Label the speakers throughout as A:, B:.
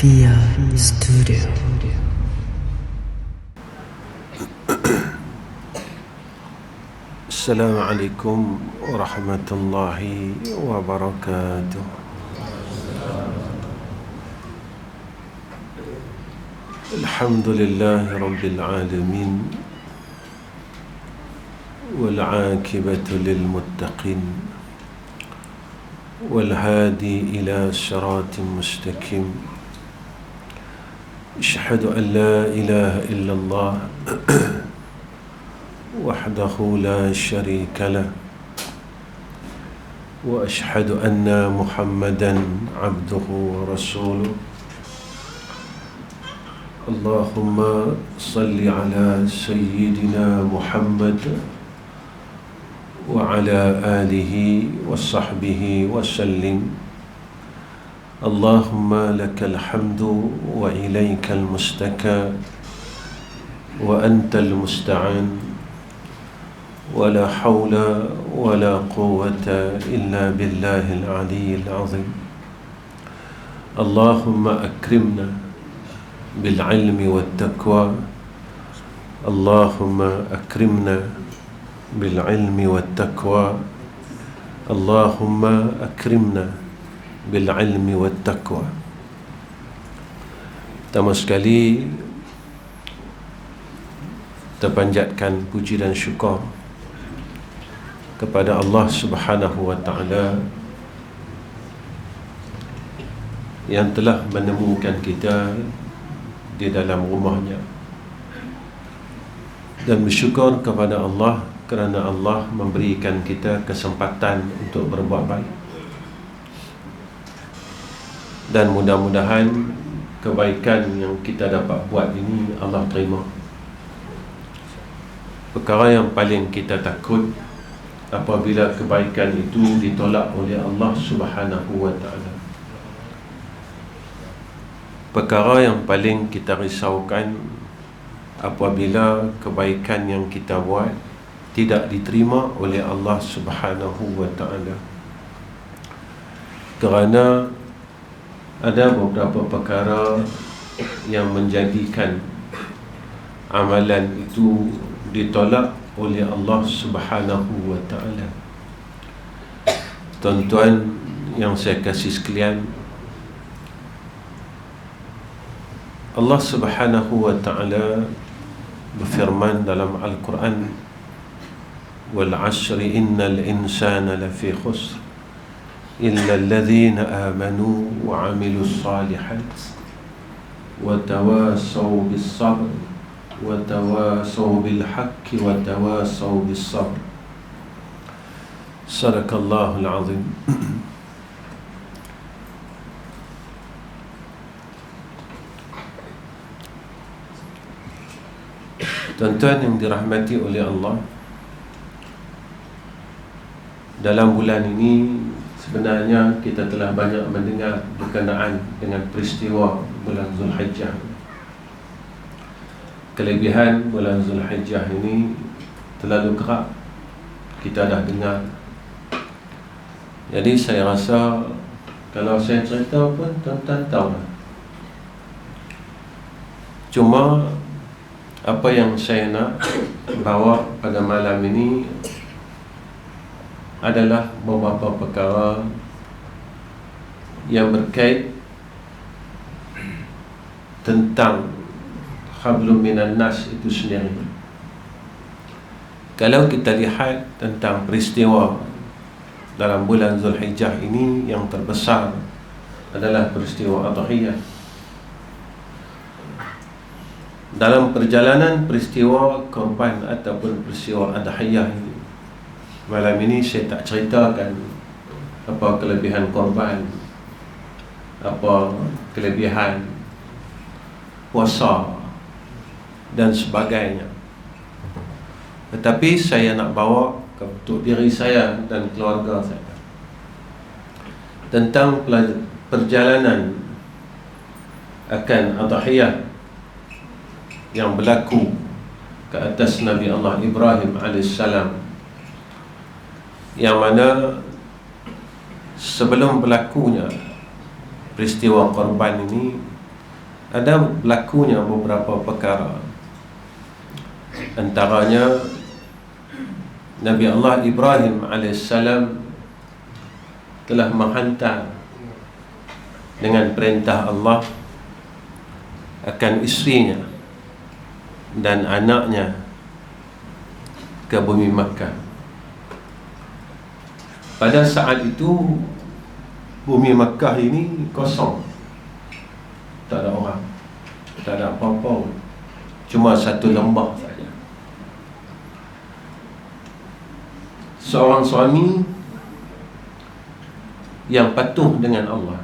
A: Via Studio.
B: Assalamualaikum warahmatullahi wabarakatuh. Alhamdulillahi rabbil alamin, wal aqibatu lil muttaqin, wal hadi ila siratin mustaqim. Asyhadu an la ilaha illallah wahdahu la syarika lah, wa asyhadu anna Muhammadan abduhu wa rasuluh. Allahumma salli ala sayyidina Muhammad wa ala alihi wa sahbihi wa sallim. Allahumma lakal hamdu wa ilaikal mustaka wa antal musta'an, wa la hawla wa la quwwata illa billahil aliyyil azim. Allahumma akrimna bil ilmi wat taqwa. Allahumma akrimna bil ilmi wat taqwa. Allahumma akrimna bil ilmi wat taqwa. Pertama sekali terpanjatkan puji dan syukur kepada Allah Subhanahu wa ta'ala yang telah menemukan kita di dalam rumahnya, dan bersyukur kepada Allah kerana Allah memberikan kita kesempatan untuk berbuat baik, dan mudah-mudahan kebaikan yang kita dapat buat ini Allah terima. Perkara yang paling kita takut apabila kebaikan itu ditolak oleh Allah Subhanahu wa ta'ala. Perkara yang paling kita risaukan apabila kebaikan yang kita buat tidak diterima oleh Allah Subhanahu wa ta'ala. Kerana ada beberapa perkara yang menjadikan amalan itu ditolak oleh Allah Subhanahu wa ta'ala. Tuan-tuan yang saya kasih sekalian, Allah Subhanahu wa ta'ala berfirman dalam Al-Quran, wal asri innal insana lafi khusr illa alladhina amanu wa amilus salihat wa tawasaw bis sabr wa tawasaw bil haqqi wa tawasaw bis sabr. Sadaqallahul azim. Tuan-tuan yang dirahmati oleh Allah, dalam bulan ini sebenarnya kita telah banyak mendengar berkenaan dengan peristiwa bulan Zulhijjah. Kelebihan bulan Zulhijjah ini terlalu kerap kita dah dengar. Jadi saya rasa kalau saya cerita pun tuan-tuan tahu. Cuma apa yang saya nak bawa pada malam ini adalah beberapa perkara yang berkait tentang hablum minan nas itu sendiri. Kalau kita lihat tentang peristiwa dalam bulan Zulhijjah ini, yang terbesar adalah peristiwa Adhiyah. Dalam perjalanan peristiwa korban ataupun peristiwa Adhiyah ini, malam ini saya tak ceritakan apa kelebihan korban, apa kelebihan puasa dan sebagainya. Tetapi saya nak bawa untuk diri saya dan keluarga saya tentang perjalanan akan Adhiyah yang berlaku ke atas Nabi Allah Ibrahim AS, yang mana sebelum berlakunya peristiwa korban ini, ada berlakunya beberapa perkara. Antaranya Nabi Allah Ibrahim AS telah menghantar dengan perintah Allah akan isterinya dan anaknya ke bumi Makkah. Pada saat itu bumi Makkah ini kosong, tak ada orang, tak ada apa-apa, cuma satu lembah saja. Seorang suami yang patuh dengan Allah.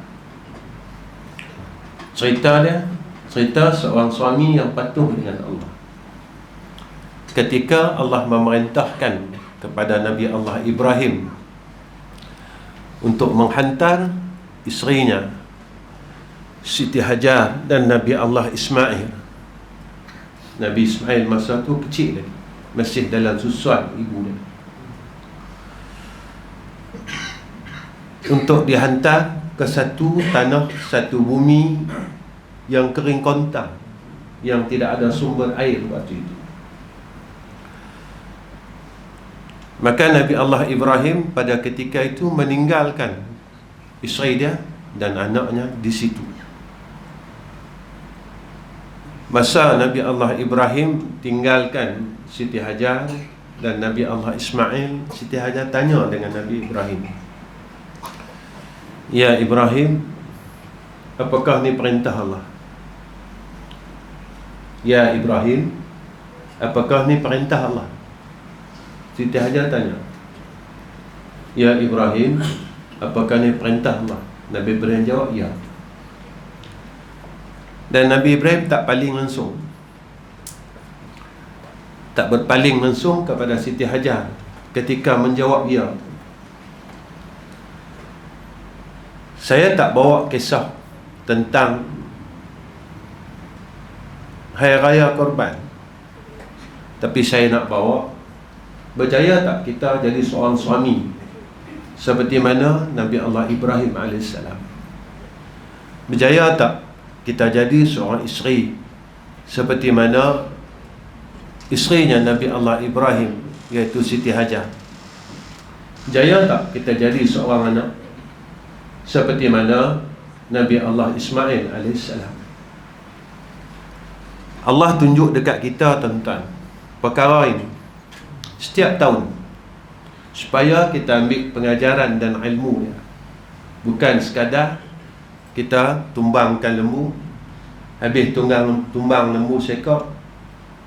B: Cerita seorang suami yang patuh dengan Allah. Ketika Allah memerintahkan kepada Nabi Allah Ibrahim untuk menghantar isterinya Siti Hajar dan Nabi Allah Ismail. Nabi Ismail masa tu kecil lagi, masih dalam susuan ibu dia, untuk dihantar ke satu tanah, satu bumi yang kering kontang, yang tidak ada sumber air waktu itu. Maka Nabi Allah Ibrahim pada ketika itu meninggalkan isteri dia dan anaknya di situ. Masa Nabi Allah Ibrahim tinggalkan Siti Hajar dan Nabi Allah Ismail, Siti Hajar tanya dengan Nabi Ibrahim, "Ya Ibrahim, apakah ni perintah Allah?" "Ya Ibrahim, apakah ni perintah Allah?" Siti Hajar tanya, "Ya Ibrahim, apakah ni perintah Allah?" Nabi Ibrahim jawab, "Ya." Dan Nabi Ibrahim tak paling langsung, tak berpaling langsung kepada Siti Hajar ketika menjawab ya. Saya tak bawa kisah tentang Hari Raya Korban, tapi saya nak bawa, berjaya tak kita jadi seorang suami seperti mana Nabi Allah Ibrahim AS? Berjaya tak kita jadi seorang isteri seperti mana isterinya Nabi Allah Ibrahim, iaitu Siti Hajar? Berjaya tak kita jadi seorang anak seperti mana Nabi Allah Ismail AS? Allah tunjuk dekat kita tentang perkara ini setiap tahun, supaya kita ambil pengajaran dan ilmu dia. Bukan sekadar kita tumbangkan lembu, habis tumbang lembu sekor,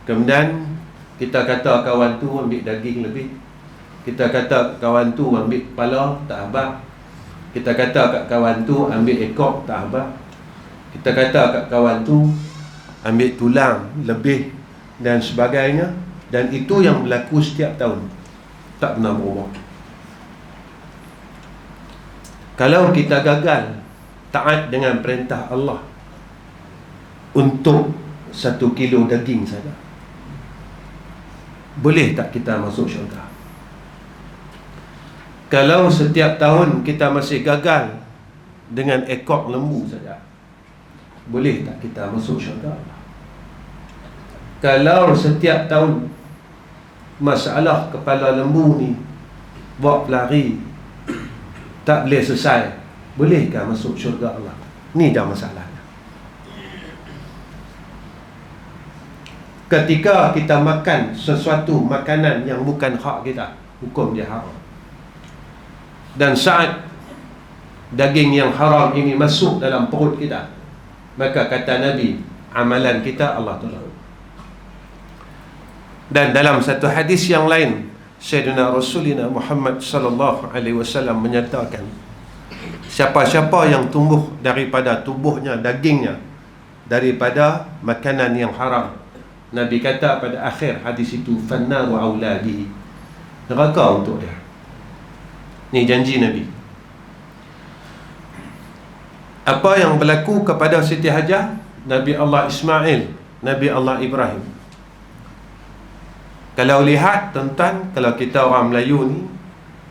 B: kemudian kita kata kawan tu ambil daging lebih, kita kata kawan tu ambil kepala, tak habaq. Kita kata kat kawan tu ambil ekor, tak habaq. Kita kata kat kawan tu ambil tulang lebih dan sebagainya. Dan itu yang berlaku setiap tahun, tak pernah berubah. Kalau kita gagal taat dengan perintah Allah untuk 1 kilo daging saja, boleh tak kita masuk syurga? Kalau setiap tahun kita masih gagal dengan ekor lembu saja, boleh tak kita masuk syurga? Kalau setiap tahun masalah kepala lembu ni buat pelari tak boleh selesai, bolehkah masuk syurga Allah? Ni dah masalahnya. Ketika kita makan sesuatu makanan yang bukan hak kita, hukum dia haram. Dan saat daging yang haram ini masuk dalam perut kita, maka kata Nabi, amalan kita Allah tolak. Dan dalam satu hadis yang lain, Sayyidina Rasulina Muhammad sallallahu alaihi wasallam menyatakan, siapa-siapa yang tumbuh daripada tubuhnya, dagingnya, daripada makanan yang haram, Nabi kata pada akhir hadis itu, fannaru auladihi, neraka untuk dia. Ni janji Nabi. Apa yang berlaku kepada Siti Hajar, Nabi Allah Ismail, Nabi Allah Ibrahim? Kalau lihat tentang, kalau kita orang Melayu ni,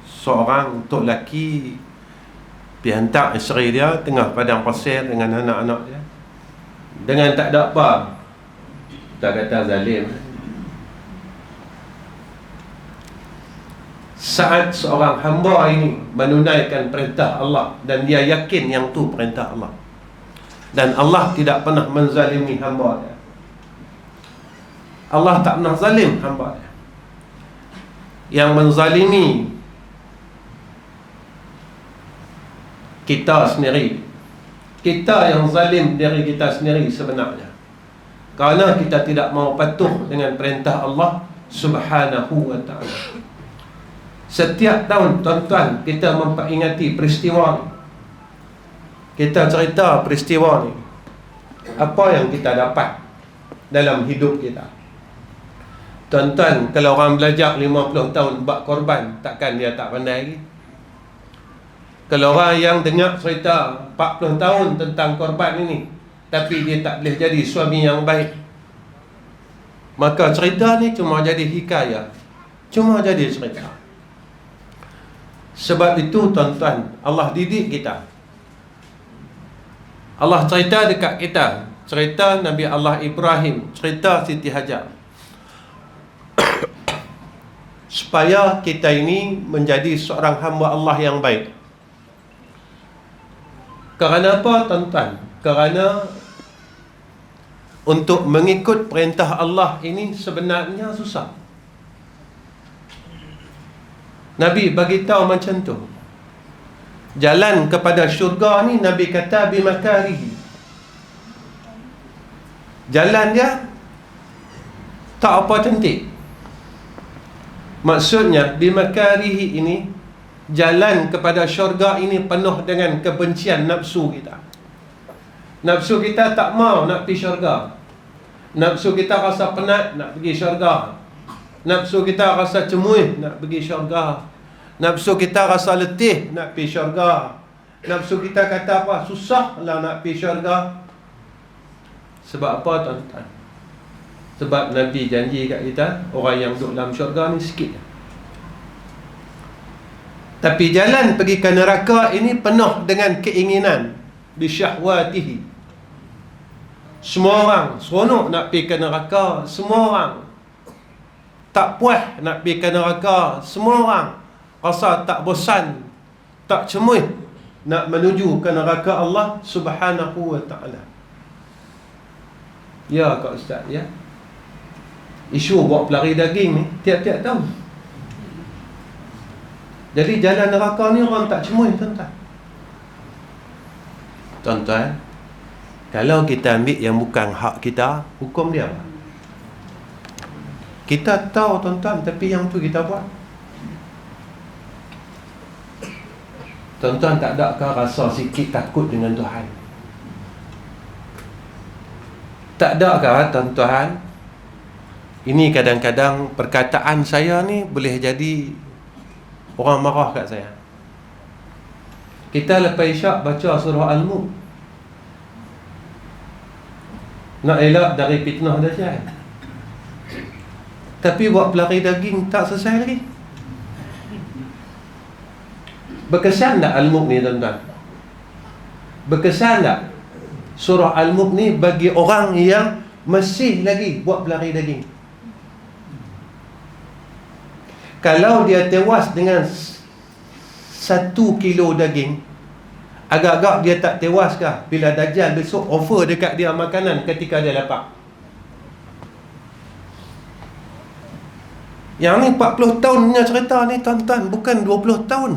B: seorang untuk lelaki pergi hantar isteri dia tengah padang pasir dengan anak-anak dia, dengan tak ada apa, tak kata zalim. Saat seorang hamba ini menunaikan perintah Allah dan dia yakin yang tu perintah Allah, dan Allah tidak pernah menzalimi hamba dia, Allah tak pernah zalim hamba dia. Yang menzalimi kita sendiri. Kita yang zalim diri kita sendiri sebenarnya, kerana kita tidak mau patuh dengan perintah Allah Subhanahu wa ta'ala. Setiap tahun tuan-tuan kita memperingati peristiwa ni. Kita cerita peristiwa ni, apa yang kita dapat dalam hidup kita. Tuan-tuan, kalau orang belajar 50 tahun buat korban, takkan dia tak pandai lagi? Kalau orang yang dengar cerita 40 tahun tentang korban ini, tapi dia tak boleh jadi suami yang baik, maka cerita ni cuma jadi hikayat, cuma jadi cerita. Sebab itu tuan-tuan, Allah didik kita. Allah cerita dekat kita, cerita Nabi Allah Ibrahim, cerita Siti Hajar, supaya kita ini menjadi seorang hamba Allah yang baik. Kerana apa tuan-tuan? Kerana untuk mengikut perintah Allah ini sebenarnya susah. Nabi bagi tahu macam tu. Jalan kepada syurga ni Nabi kata bimakarihi. Jalan dia tak apa cantik. Maksudnya bimakarihi ini, jalan kepada syurga ini penuh dengan kebencian nafsu kita. Nafsu kita tak mau nak pergi syurga. Nafsu kita rasa penat nak pergi syurga. Nafsu kita rasa cemuih nak pergi syurga. Nafsu kita rasa letih nak pergi syurga. Nafsu kita kata apa? Susah lah nak pergi syurga. Sebab apa tuan-tuan? Sebab Nabi janji kat kita, orang yang duduk dalam syurga ni sikit. Tapi jalan pergi ke neraka ini penuh dengan keinginan, bisyahwatihi. Semua orang seronok nak pergi ke neraka, semua orang tak puas nak pergi ke neraka, semua orang rasa tak bosan, tak cemuih nak menuju ke neraka Allah Subhanahu wa ta'ala. Ya Kak Ustaz, ya. Isu buat pelari daging ni tiap-tiap tahun. Jadi jalan neraka ni orang tak cemuih tuan-tuan. Tuan-tuan, kalau kita ambil yang bukan hak kita, hukum dia apa? Kita tahu tuan-tuan, tapi yang tu kita buat. Tuan-tuan, tak adakah rasa sikit takut dengan Tuhan? Tak adakah tuan-tuan? Ini kadang-kadang perkataan saya ni boleh jadi orang marah kat saya. Kita lepas isyak baca surah Al-Mulk, nak elak dari fitnah dajjal, tapi buat pelari daging tak selesai lagi. Berkesan tak Al-Mulk ni tuan-tuan? Berkesan tak surah Al-Mulk ni bagi orang yang masih lagi buat pelari daging? Kalau dia tewas dengan 1 kilo daging, agak-agak dia tak tewas kah bila Dajjal besok offer dekat dia makanan ketika dia lapar? Yang ni 40 tahun punya cerita ni tuan-tuan, bukan 20 tahun.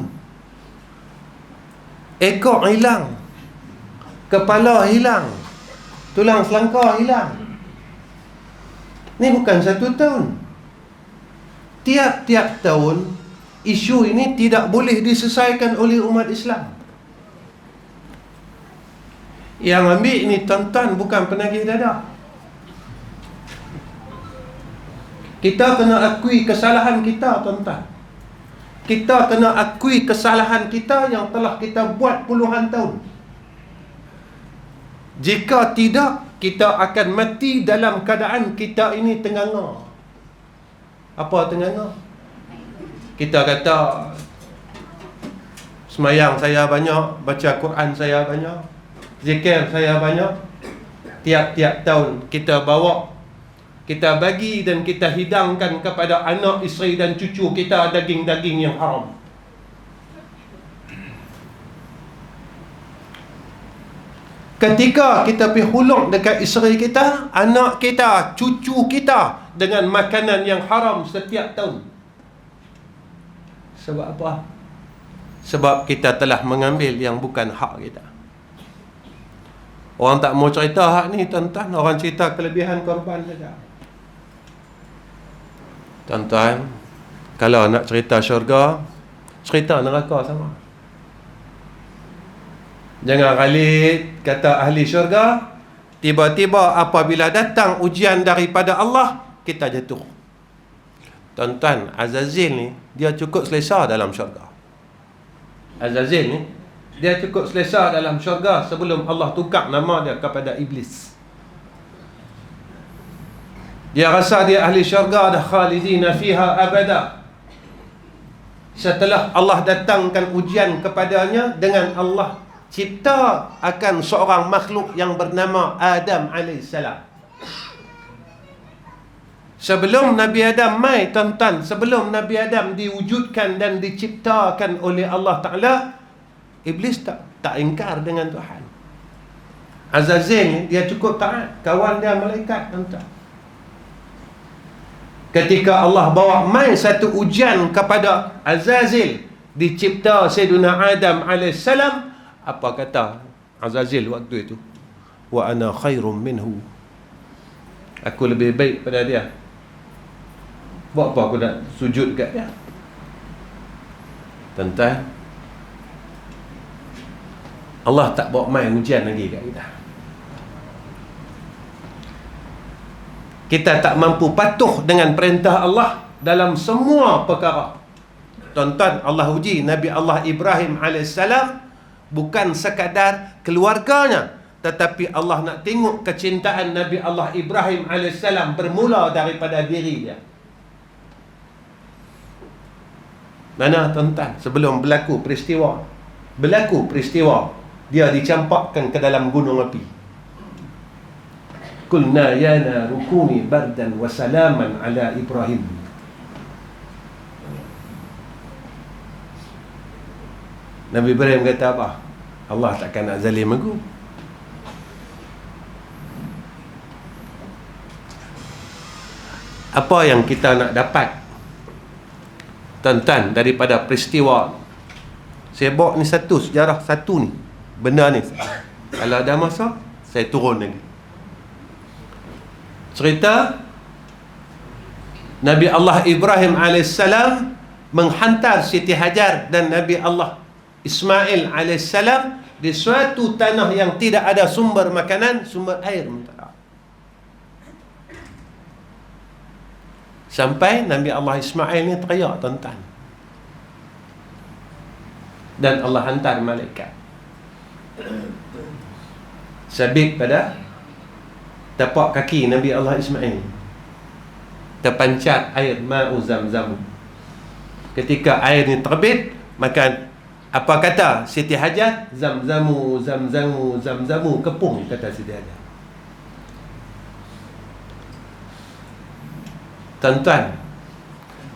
B: Ekor hilang, kepala hilang, tulang selangkar hilang. Ni bukan 1 tahun. Tiap-tiap tahun isu ini tidak boleh diselesaikan oleh umat Islam. Yang ambil ni tuan-tuan bukan penagih dadah. Kita kena akui kesalahan kita tuan-tuan. Kita kena akui kesalahan kita yang telah kita buat puluhan tahun. Jika tidak, kita akan mati dalam keadaan kita ini tenganga. Apa tenganga? Kita kata semayang saya banyak, baca Quran saya banyak, zikir saya banyak, tiap-tiap tahun kita bawa, kita bagi dan kita hidangkan kepada anak, isteri dan cucu kita daging-daging yang haram. Ketika kita pergi huluk dekat isteri kita, anak kita, cucu kita dengan makanan yang haram setiap tahun. Sebab apa? Sebab kita telah mengambil yang bukan hak kita. Orang tak mau cerita hak ni, tuan-tuan. Orang cerita kelebihan korban saja. Tuan-tuan, kalau nak cerita syurga, cerita neraka sama. Jangan kali kata ahli syurga, tiba-tiba apabila datang ujian daripada Allah, kita jatuh. Tuan-tuan, Azazil ni, dia cukup selesa dalam syurga. Azazil ni, dia cukup selesa dalam syurga sebelum Allah tukar nama dia kepada Iblis. Dia rasa dia ahli syurga dah, khalidina fiha abada. Setelah Allah datangkan ujian kepadanya dengan Allah cipta akan seorang makhluk yang bernama Adam AS. Sebelum Nabi Adam mai, tuan-tuan, sebelum Nabi Adam diwujudkan dan diciptakan oleh Allah Ta'ala, Iblis tak ingkar dengan Tuhan. Azazil dia cukup taat, kawan dia malaikat, tuan-tuan. Ketika Allah bawa mai satu ujian kepada Azazil, dicipta Sayyidina Adam AS, apa kata Azazil waktu itu? Wa ana khairum minhu. Aku lebih baik pada dia. Buat apa aku nak sujud kat dia? Tuan-tuan, Allah tak bawa mai ujian lagi kat kita. Kita tak mampu patuh dengan perintah Allah dalam semua perkara. Tuan-tuan, Allah uji Nabi Allah Ibrahim AS bukan sekadar keluarganya, tetapi Allah nak tengok kecintaan Nabi Allah Ibrahim AS bermula daripada diri dia. Mana tuan-tuan, sebelum berlaku peristiwa, dia dicampakkan ke dalam gunung api. Qulna ya naru kuni bardan wa salaman ala Ibrahim. Nabi Ibrahim kata apa? Allah takkan nak zalim aku. Apa yang kita nak dapat, tuan-tuan, daripada peristiwa? Saya bawa ni satu sejarah, satu ni benda ni. Kalau ada masa saya turun lagi. Cerita Nabi Allah Ibrahim AS menghantar Siti Hajar dan Nabi Allah Ismail AS di suatu tanah yang tidak ada sumber makanan, sumber air. Sampai Nabi Allah Ismail ni teriak, tuan-tuan, dan Allah hantar malaikat sabit pada tapak kaki Nabi Allah Ismail, terpancar air ma'u zamzam. Ketika air ni terbit, maka apa kata Siti Hajar? Zamzamu, zamzamu, zamzamu, kepung, kata Siti Hajar. Tuan-tuan,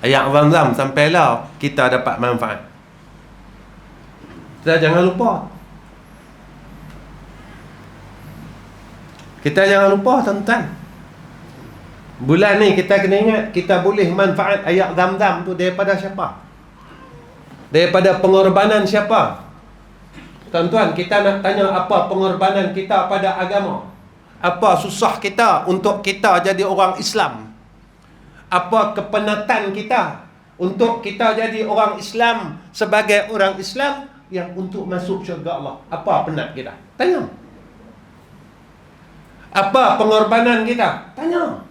B: ayat zamzam sampailah kita dapat manfaat. Kita jangan lupa. Tuan-tuan, bulan ni kita kena ingat, kita boleh manfaat ayat zam-zam tu daripada siapa? Daripada pengorbanan siapa? Tuan-tuan, kita nak tanya apa pengorbanan kita pada agama? Apa susah kita untuk kita jadi orang Islam? Apa kepenatan kita untuk kita jadi orang Islam, sebagai orang Islam yang untuk masuk syurga Allah? Apa penat kita? Tanya. Apa pengorbanan kita? Tanya.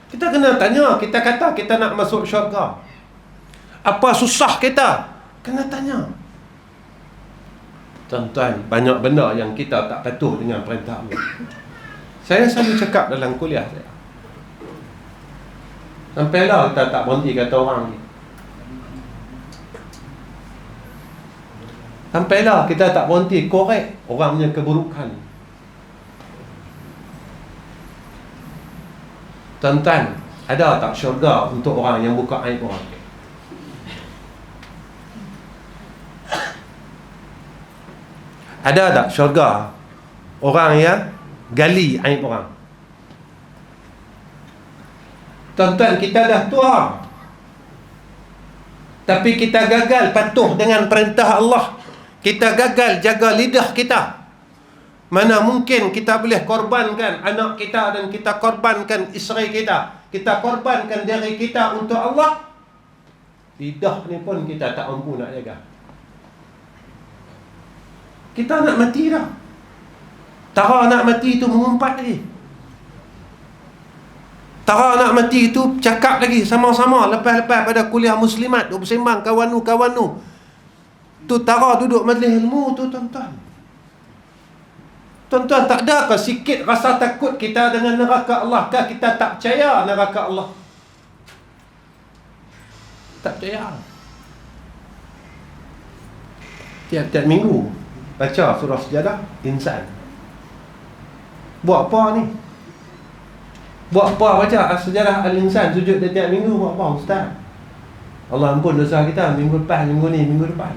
B: Kita kena tanya. Kita kata kita nak masuk syurga. Apa susah kita? Kena tanya. Tuan-tuan, banyak benda yang kita tak patuh dengan perintah Allah. Saya selalu cakap dalam kuliah saya, sampailah kita tak berhenti kata orang ni. Sampailah kita tak berhenti korek orang punya keburukan. Tuan-tuan, ada tak syurga untuk orang yang buka aib orang? Ada tak syurga orang yang gali aib orang? Tuan-tuan, kita dah tua, tapi kita gagal patuh dengan perintah Allah. Kita gagal jaga lidah kita. Mana mungkin kita boleh korbankan anak kita, dan kita korbankan isteri kita, kita korbankan diri kita untuk Allah. Lidah ni pun kita tak mampu nak jaga. Kita nak mati dah. Tara nak mati tu mengumpat lagi. Tara nak mati tu cakap lagi sama-sama lepas-lepas pada kuliah muslimat, duk bersembang kawan-kawan. Tu tara duduk majlis ilmu tu, tuan-tuan. Tuan-tuan, tak ada ke sikit rasa takut kita dengan neraka Allah? Kah kita tak percaya neraka Allah? Tak percaya. Tiap-tiap minggu baca surah Sejadah Insan. Buat apa ni? Buat apa baca Sejarah Al-Insan sujud tiap minggu? Buat apa ustaz? Allah ampun dosa kita minggu lepas, minggu ni, minggu depan.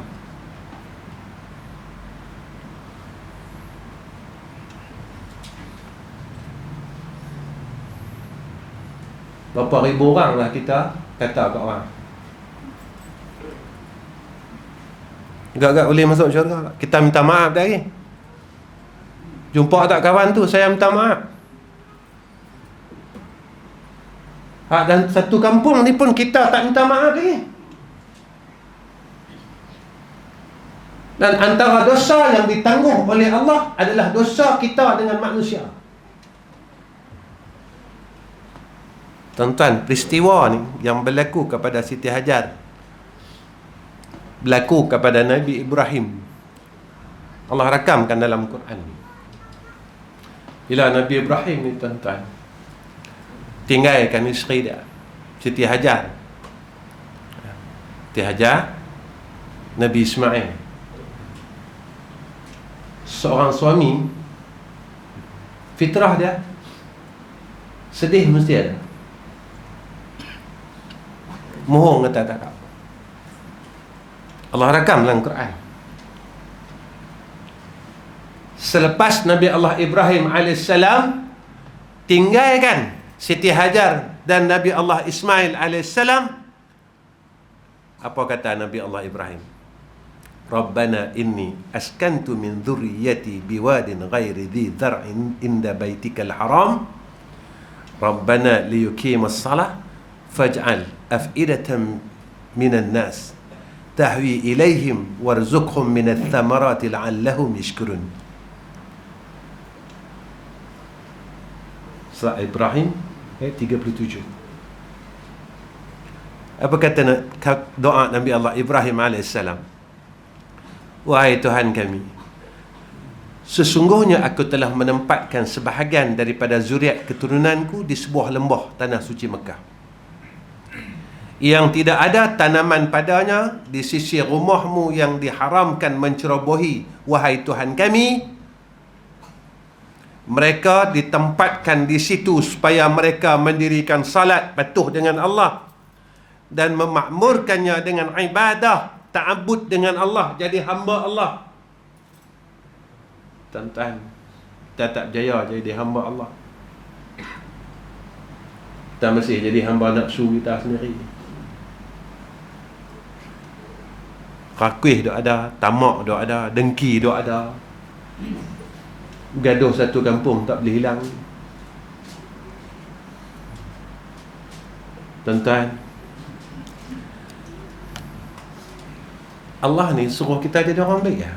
B: Berapa ribu orang lah kita kata kat orang, agak-agak boleh masuk syurga. Kita minta maaf dah lagi. Jumpa tak kawan tu, saya minta maaf. Dan satu kampung ni pun kita tak minta maaf lagi. Dan antara dosa yang ditangguh oleh Allah adalah dosa kita dengan manusia. Tuan-tuan, peristiwa ni yang berlaku kepada Siti Hajar, berlaku kepada Nabi Ibrahim, Allah rakamkan dalam Quran. Bila Nabi Ibrahim ni, tuan-tuan, tinggalkan isteri dia, Siti Hajar. Siti Hajar, Nabi Ismail, seorang suami, fitrah dia sedih mesti ada. Mohon kata tak. Allah rakam dalam Quran. Selepas Nabi Allah Ibrahim AS tinggalkan Siti Hajar dan Nabi Allah Ismail AS, apa kata Nabi Allah Ibrahim? Rabbana inni askantu min dhurriyyati biwadin ghairi dhi dhar'in inda baitikal haram Rabbana liyuqimas salah faj'al af'idatan minan nas tahwi ilaihim warzuqhum minats thamarati la'allahum yashkurun. Surah Ibrahim ayat 37. Apa kata doa Nabi Allah Ibrahim AS? Wahai Tuhan kami, sesungguhnya aku telah menempatkan sebahagian daripada zuriat keturunanku di sebuah lembah tanah suci Mekah yang tidak ada tanaman padanya di sisi rumahmu yang diharamkan mencerobohi. Wahai Tuhan kami, mereka ditempatkan di situ supaya mereka mendirikan salat patuh dengan Allah dan memakmurkannya dengan ibadah, ta'abbud dengan Allah, jadi hamba Allah. Tuan-tuan, kita tak berjaya jadi hamba Allah. Kita masih jadi hamba nafsu kita sendiri. Rakuih dok ada, tamak dok ada, dengki dok ada. Gaduh satu kampung tak boleh hilang. Tuan-tuan, Allah ni suruh kita jadi orang baik ya.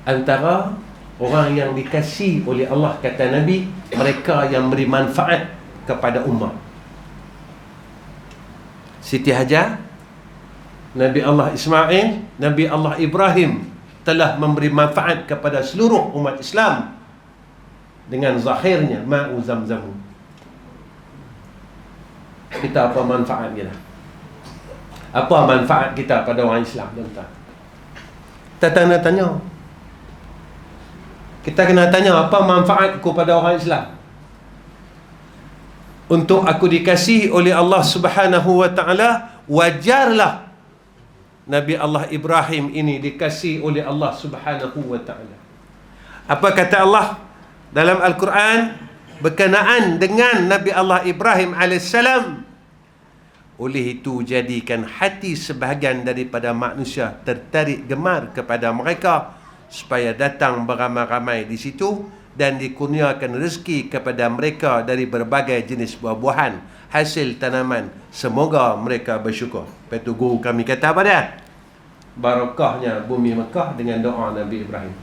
B: Antara orang yang dikasihi oleh Allah, kata Nabi, mereka yang beri manfaat kepada umat. Siti Hajar, Nabi Allah Ismail, Nabi Allah Ibrahim telah memberi manfaat kepada seluruh umat Islam dengan zahirnya ma'u zamzam. Kita apa manfaat kita? Apa manfaat kita pada orang Islam, tuan-tuan? Kita tanya. Kita kena tanya, apa manfaatku pada orang Islam? untuk aku dikasihi oleh Allah Subhanahu wa ta'ala, wajarlah Nabi Allah Ibrahim ini dikasihi oleh Allah Subhanahu wa ta'ala. Apa kata Allah dalam Al-Quran berkenaan dengan Nabi Allah Ibrahim alaihissalam? Oleh itu jadikan hati sebahagian daripada manusia tertarik gemar kepada mereka, supaya datang beramai-ramai di situ dan dikurniakan rezeki kepada mereka dari berbagai jenis buah-buahan, hasil tanaman. Semoga mereka bersyukur. Lepas tu guru kami kata apa dia? Barakahnya bumi Mekah dengan doa Nabi Ibrahim.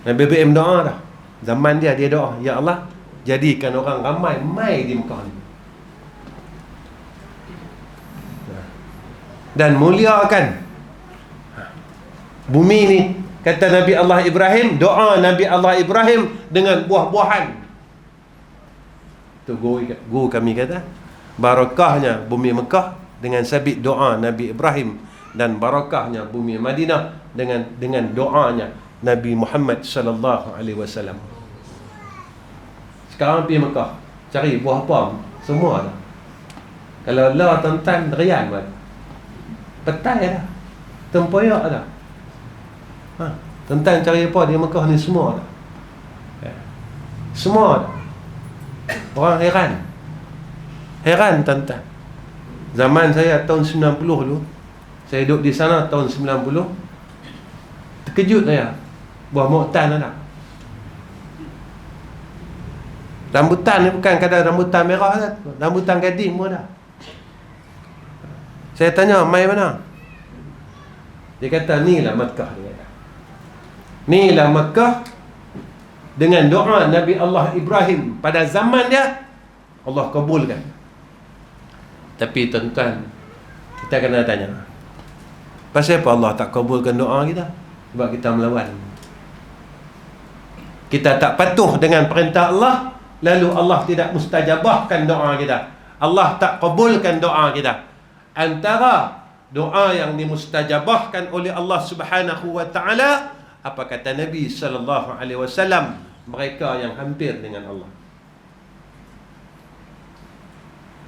B: Nabi Ibrahim doa dah. Zaman dia doa, ya Allah, jadikan orang ramai mai di Mekah ni, dan muliakan bumi ni. Kata Nabi Allah Ibrahim, doa Nabi Allah Ibrahim dengan buah-buahan. Tu guru kami kata, barakahnya bumi Mekah dengan sabit doa Nabi Ibrahim, dan barakahnya bumi Madinah dengan doanya Nabi Muhammad sallallahu alaihi wasallam. Sekarang pergi Mekah, cari buah apa? Semua dah. Kalau lah tuan-tuan rian buat. Petai dah. Tempoyak dah. Tuan-tuan cari apa di Mekah ni semua dah. Semua dah. Orang heran. Heran tuan-tuan. Zaman saya tahun 90 dulu, saya duduk di sana tahun 90. Terkejut saya. Buah moktan ada. Rambutan ni bukan kadang rambutan merah kan, rambutan gading pun ada. Saya tanya, mai mana? Dia kata, ni lah Mekah. Dia kata, ni lah Mekah dengan doa Nabi Allah Ibrahim pada zaman dia, Allah kabulkan. Tapi tuan-tuan, kita kena tanya, pasal apa Allah tak kabulkan doa kita? Sebab kita melawan. Kita tak patuh dengan perintah Allah, lalu Allah tidak mustajabahkan doa kita. Allah tak kabulkan doa kita. Antara doa yang dimustajabahkan oleh Allah Subhanahu wa ta'ala, apa kata Nabi sallallahu alaihi wasallam? Mereka yang hampir dengan Allah.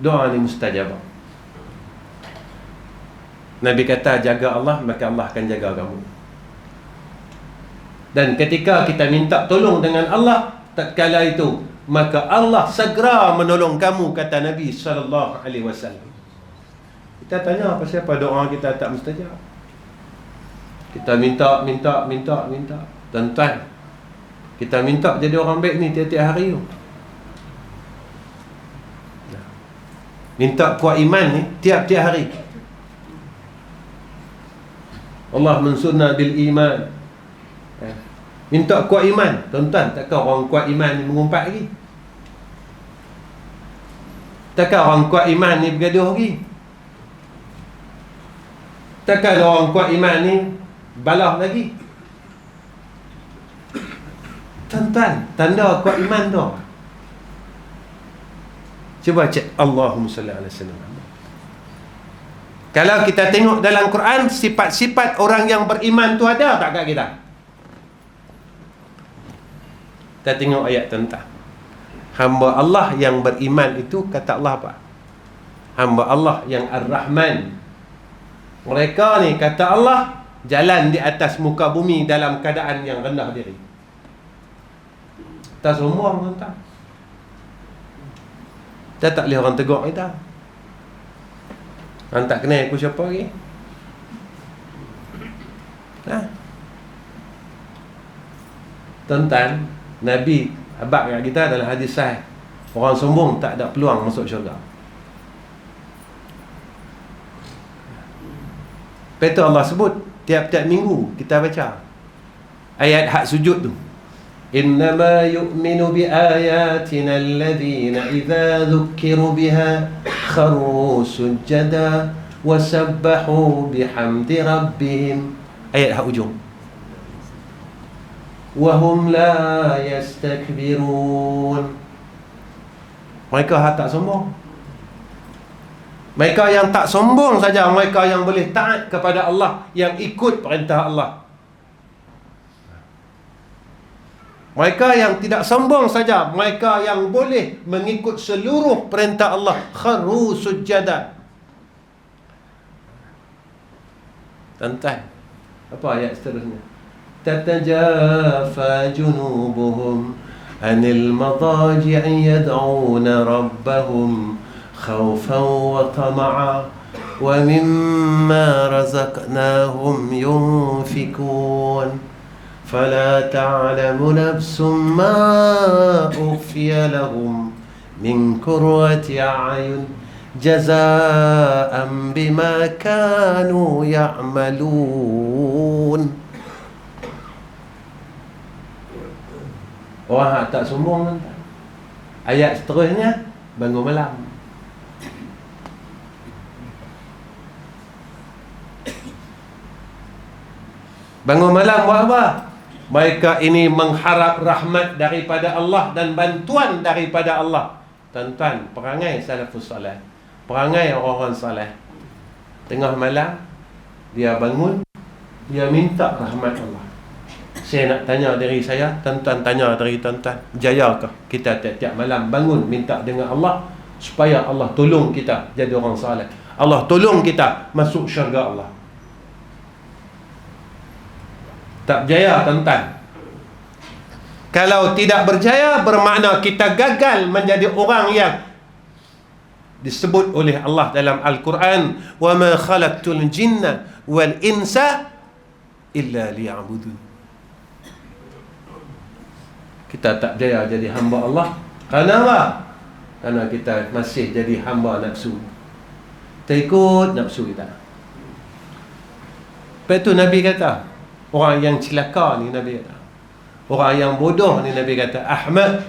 B: Doa ni mustajabah. Nabi kata, jaga Allah, maka Allah akan jaga kamu. Dan ketika kita minta tolong dengan Allah, tatkala itu, maka Allah segera menolong kamu, kata Nabi sallallahu alaihi wasallam. Kita tanya, apa siapa doa kita tak mustajab? Kita minta. Tuan-tuan, kita minta jadi orang baik ni tiap-tiap hari tu. Minta kuat iman ni tiap-tiap hari. Allah mensurna bil iman. Minta kuat iman. Tuan-tuan, takkan orang kuat iman ni mengumpat lagi? Takkan orang kuat iman ni bergaduh lagi? Takkan orang kuat iman ni balah lagi? Tuan-tuan, tanda kuat iman tu, cuba cek Allahumma salli alaihi wasallam. Kalau kita tengok dalam Quran, sifat-sifat orang yang beriman tu ada tak kat kita? Kita tengok ayat tentang hamba Allah yang beriman itu, kata Allah apa? Hamba Allah yang Ar-Rahman. Mereka ni, kata Allah, jalan di atas muka bumi dalam keadaan yang rendah diri. Tak sombong, tuan-tuan. Kita tak boleh orang tegur kita. Orang tak kenal aku siapa lagi. Tuan-tuan, Nabi abad kat kita dalam hadis sahih, orang sombong tak ada peluang masuk syurga. Lepas tu Allah sebut, tiap-tiap minggu kita baca ayat hak sujud tu. Innama yu'minu bi ayatina alladhina idza dhukkiru biha kharu sujada wa sabbahu bihamdi rabbihim. Ayat hak ujung. Wa hum la yastakbirun. Mereka hak tak sombong. Mereka yang tak sombong saja, mereka yang boleh taat kepada Allah, yang ikut perintah Allah. Mereka yang tidak sombong saja, mereka yang boleh mengikut seluruh perintah Allah, kharu sujada. Tuan-tuan, apa ayat seterusnya? Tatajafa junubuhum anil madaji'i yad'una rabbahum khawfan wa tama'a wa mimma razaqnahum yunfikun fala ta'lamu nafsum ma ukhfiya lahum min qurrati a'yun jazaan bima kanu ya'malun. Orang tak sombong. Ayat seterusnya, bangun malam. Bangun malam buat apa? Mereka ini mengharap rahmat daripada Allah dan bantuan daripada Allah. Tuan-tuan, perangai salafus salih, perangai orang-orang salih, tengah malam dia bangun, dia minta rahmat Allah. Saya nak tanya dari saya, tuan-tuan tanya dari tuan-tuan, jayakah kita tiap-tiap malam bangun minta dengan Allah supaya Allah tolong kita jadi orang salih, Allah tolong kita masuk syurga Allah? Tak berjaya, tuan-tuan. Kalau tidak berjaya, bermakna kita gagal menjadi orang yang disebut oleh Allah dalam Al-Quran, wa ma khalaqtul jinna wal insa illa liya'budun. Kita tak berjaya jadi hamba Allah. Kerana apa? Kerana kita masih jadi hamba nafsu. Kita ikut nafsu kita. Lepas tu Nabi kata, orang yang celaka ni, Nabi kata, orang yang bodoh ni, Nabi kata, ahmaq.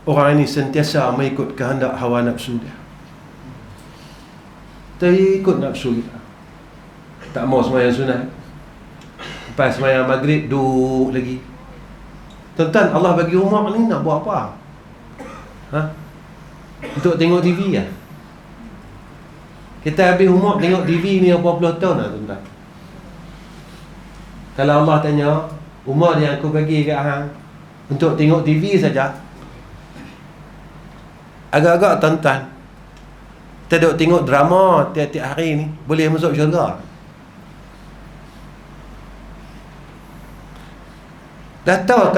B: Orang ini sentiasa mengikut kehendak hawa nafsu dia. Kita ikut nafsu kita. Tak mau sembahyang sunat, lepas sembahyang maghrib duduk lagi. Tuan-tuan, Allah bagi umur ni nak buat apa? Untuk tengok TV ya? Kita habis umur tengok TV ni berapa puluh tahun lah, tuan-tuan. Kalau Allah tanya, umur yang aku bagi kat hang untuk tengok TV saja, agak-agak tuan-tuan, kita duk tengok drama tiap-tiap hari ni, boleh masuk syurga? Dah tahu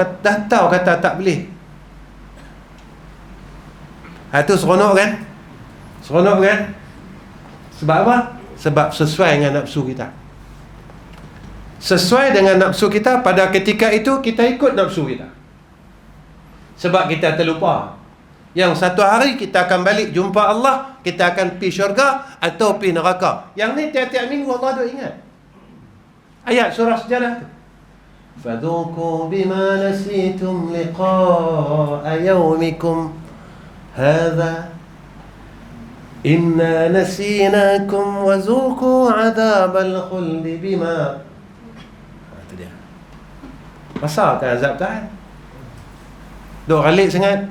B: kata tak boleh. Itu seronok kan? Seronok kan? Sebab apa? Sebab sesuai dengan nafsu kita. Sesuai dengan nafsu kita, pada ketika itu kita ikut nafsu kita. Sebab kita terlupa yang satu hari kita akan balik jumpa Allah, kita akan pergi syurga atau pergi neraka. Yang ni tiap-tiap minggu Allah dah ingat. Ayat surah sejarah tu. فَذُوقُوا بِمَا نَسِيتُمْ لِقَاءَ يَوْمِكُمْ هَذَا إِنَّا نَسِينَاكُمْ وَذُوقُوا عَذَابَ الْخُلْدِ بِمَا. Itu dia. Masa kan azab kan? Duk alik sangat,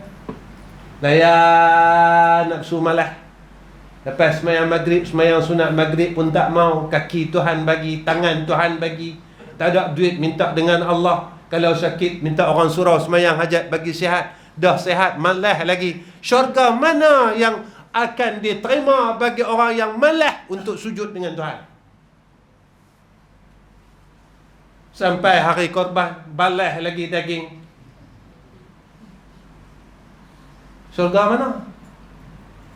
B: layan nafsu malah. Lepas semayang maghrib, semayang sunat maghrib pun tak mau. Kaki Tuhan bagi, tangan Tuhan bagi. Tak ada duit, minta dengan Allah. Kalau sakit, minta orang surau semayang hajat bagi sihat. Dah sihat, malah lagi. Syurga mana yang akan diterima bagi orang yang malah untuk sujud dengan Tuhan? Sampai hari korban, balah lagi daging. Syurga mana?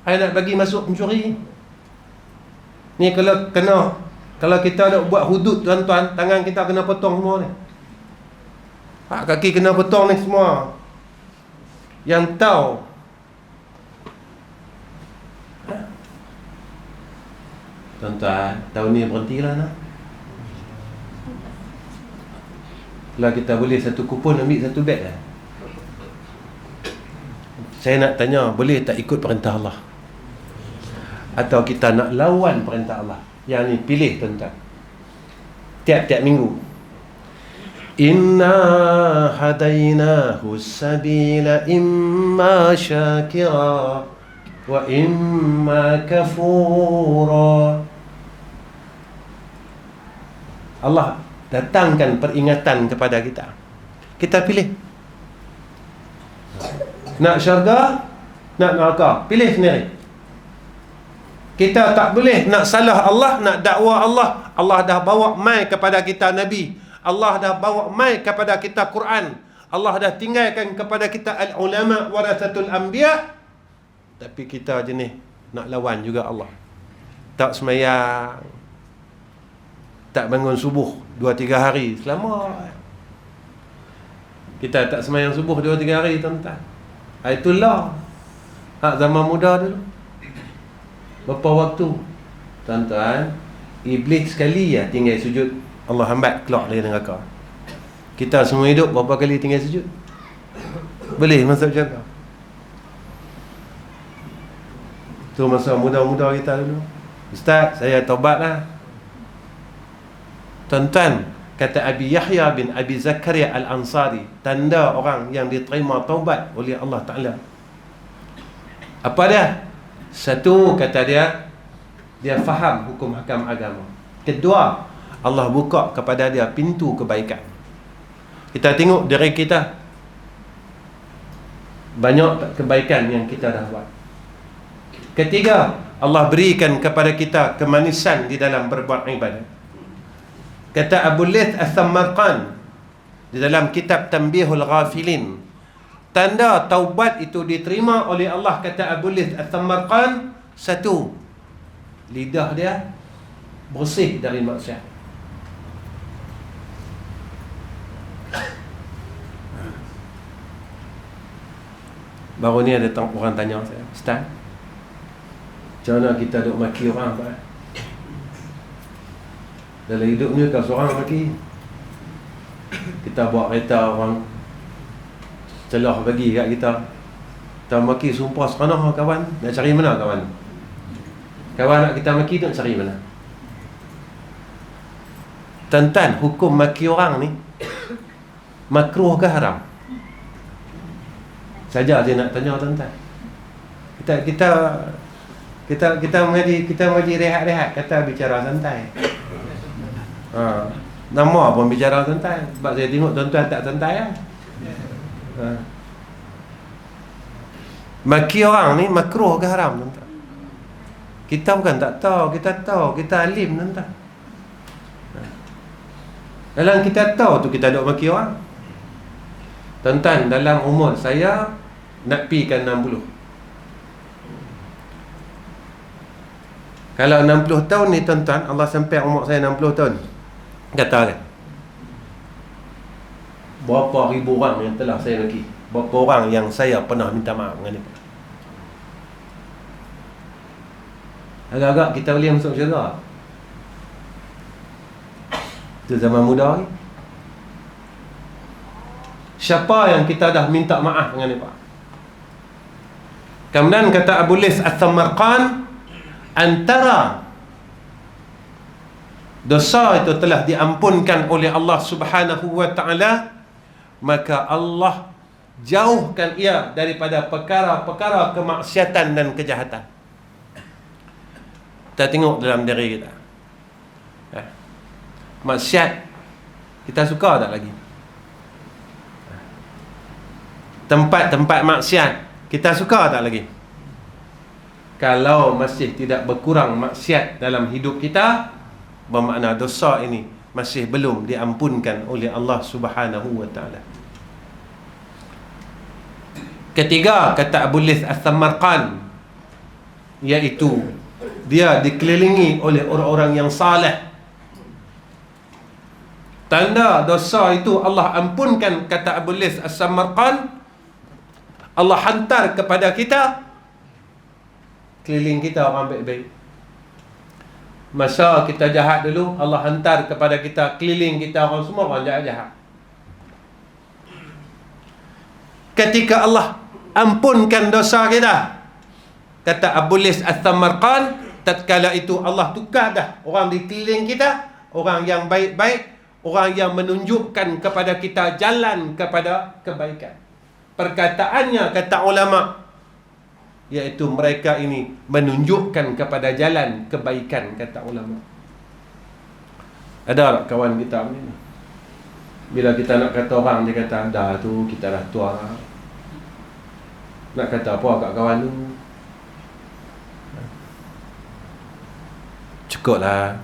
B: Saya nak bagi masuk pencuri ni, kalau kita nak buat hudud, tuan-tuan, tangan kita kena potong semua ni, kaki kena potong ni semua. Yang tahu tuan-tuan, tahun ni berhentilah nak. Kalau kita boleh satu kupon ambil satu beg lah. Saya nak tanya, boleh tak ikut perintah Allah? Atau kita nak lawan perintah Allah? Yang ni pilih, tuan-tuan. Tiap-tiap minggu. Inna hadainahu sabila imma syakira wa imma kafura. Allah datangkan peringatan kepada kita. Kita pilih. Nak syurga, nak neraka, pilih sendiri. Kita tak boleh nak salah Allah, nak dakwa Allah. Allah dah bawa mai kepada kita Nabi, Allah dah bawa mai kepada kita Quran, Allah dah tinggalkan kepada kita al-ulama warathatul anbiya. Tapi kita jenis nak lawan juga Allah. Tak semayang, tak bangun subuh 2-3 hari selama. Kita tak semayang subuh 2-3 hari, tuan-tuan. Itulah hak zaman muda dulu. Berapa waktu, tuan-tuan, iblis sekali ya tinggal sujud, Allah hambat keluar dari neraka. Kita semua hidup berapa kali tinggal sujud? Boleh masuk syurga? Tu masa muda-muda kita dulu. Ustaz, saya taubatlah. Tuan-tuan, kata Abi Yahya bin Abi Zakaria Al-Ansari, tanda orang yang diterima taubat oleh Allah Ta'ala, apa dia? Satu, kata dia, dia faham hukum hakam agama. Kedua, Allah buka kepada dia pintu kebaikan. Kita tengok diri kita, banyak kebaikan yang kita dah buat. Ketiga, Allah berikan kepada kita kemanisan di dalam berbuat ibadat. Kata Abu Layth Al-Thammarqan di dalam kitab Tanbihul Ghafilin, tanda taubat itu diterima oleh Allah, kata Abu Layth Al-Thammarqan, satu, lidah dia bersih dari maksiat. Baru ni ada orang tanya saya, Ustaz, macam mana kita duk maki orang, Pak? Dalam hidup ni kalau seorang maki, kita bawa kereta orang celah bagi kat kita, kita maki sumpah seronok kawan, nak cari mana kawan? Kawan nak kita maki nak cari mana? Tuan-tuan, hukum maki orang ni makruh ke haram? Saja dia nak tanya tuan-tuan. Kita mengaji rehat-rehat, kata bicara santai. Nama pun bicara santai. Sebab saya tengok tuan-tuan tak santai lah. Maki orang ni makruh ke haram, tuan-tuan? Kita bukan tak tahu, kita tahu, kita alim, tuan-tuan. Dalam kita tahu tu kita duk maki orang. Tuan-tuan, dalam umur saya nak pi kan 60. Kalau 60 tahun ni, tuan-tuan, Allah sampai umur saya 60 tahun, katakan berapa ribu orang yang telah saya maki, berapa orang yang saya pernah minta maaf dengan dia. Agak-agak kita boleh masuk syurga. Itu zaman muda ni. Siapa yang kita dah minta maaf dengan dia, Pak? Kemudian kata Abu Layth Al-Thammarqan, antara dosa itu telah diampunkan oleh Allah Subhanahu wa ta'ala, maka Allah jauhkan ia daripada perkara-perkara kemaksiatan dan kejahatan. Kita tengok dalam diri kita, maksiat kita suka tak lagi? Tempat-tempat maksiat kita suka tak lagi? Kalau masih tidak berkurang maksiat dalam hidup kita, bermakna dosa ini masih belum diampunkan oleh Allah Subhanahu wa ta'ala. Ketiga, kata Abu Layth Al-Thammarqan, iaitu dia dikelilingi oleh orang-orang yang saleh. Tanda dosa itu Allah ampunkan, kata Abu Layth Al-Thammarqan, Allah hantar kepada kita keliling kita orang baik-baik. Masa kita jahat dulu, Allah hantar kepada kita keliling kita orang semua orang jahat-jahat. Ketika Allah ampunkan dosa kita, kata Abu Layth Al-Thammarqan, tatkala itu Allah tukar dah orang di keliling kita, orang yang baik-baik, orang yang menunjukkan kepada kita jalan kepada kebaikan. Perkataannya, kata ulama, iaitu mereka ini menunjukkan kepada jalan kebaikan, kata ulama. Ada tak kawan kita ni, bila kita nak kata orang, dia kata dah tu kita dah tua, Nak kata apa kat kawan tu? Cukup lah.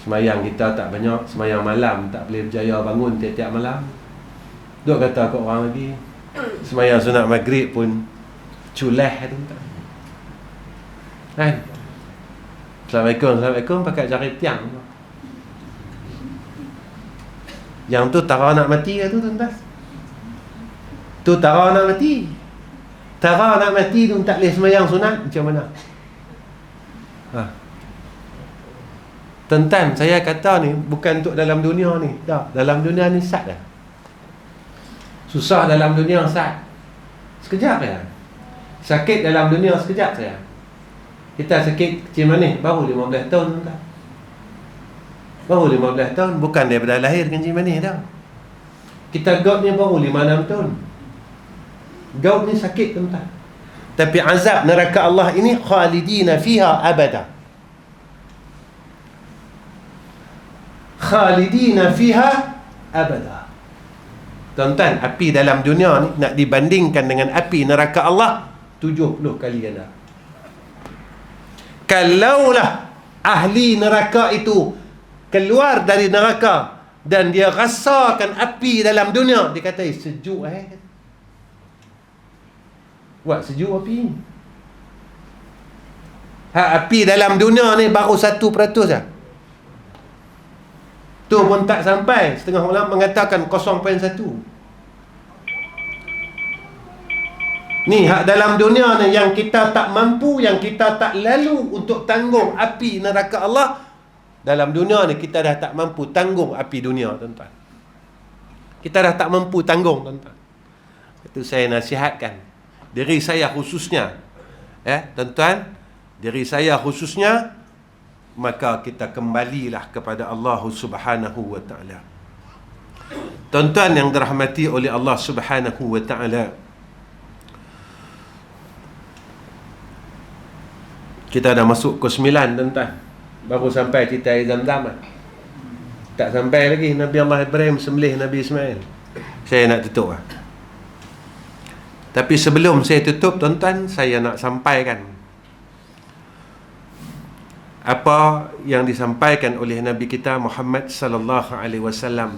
B: Semayang kita tak banyak, semayang malam tak boleh berjaya bangun tiap-tiap malam. Duk kata kat orang lagi, semayang sunat maghrib pun culeh tu kan. Assalamualaikum pakai jari tiang. Yang tu tara nak mati ke tu tuan-tuan? Tu tara nak mati. Tara nak mati tu tak boleh semayang sunat, macam mana? Tuan-tuan, saya kata ni bukan untuk dalam dunia ni. Dah, dalam dunia ni sat dah. Susah dalam dunia sat. Sekejap ya. Sakit dalam dunia sekejap saya. Kita sakit kecil manis baru 15 tahun tuan-tuan. Baru 15 tahun, bukan daripada lahir kencing manis dah. Kita gout ni baru 5-6 tahun. Gout ni sakit tuan-tuan. Tapi azab neraka Allah ini khalidina fiha abada. Khalidina fiha abada. Tuan-tuan, api dalam dunia ni nak dibandingkan dengan api neraka Allah 70 kali ganda. Kalaulah ahli neraka itu keluar dari neraka dan dia rasakan api dalam dunia, dia kata sejuk buat sejuk api. Api dalam dunia ni baru 1% saja. Tu pun tak sampai. Setengah ulama mengatakan 0.1. Ni hak dalam dunia ni yang kita tak mampu, yang kita tak lalu untuk tanggung api neraka Allah. Dalam dunia ni kita dah tak mampu tanggung api dunia tuan-tuan. Kita dah tak mampu tanggung tuan-tuan. Itu saya nasihatkan diri saya khususnya, tuan-tuan, diri saya khususnya, maka kita kembalilah kepada Allah Subhanahu wa ta'ala. Tuan-tuan yang dirahmati oleh Allah Subhanahu wa ta'ala, kita dah masuk ke 9 tuan-tuan. Baru sampai cerita air Zam-Zam. Tak sampai lagi Nabi Allah Ibrahim sembelih Nabi Ismail. Saya nak tutup. Tapi sebelum saya tutup tuan-tuan, saya nak sampaikan apa yang disampaikan oleh Nabi kita Muhammad sallallahu alaihi wasallam.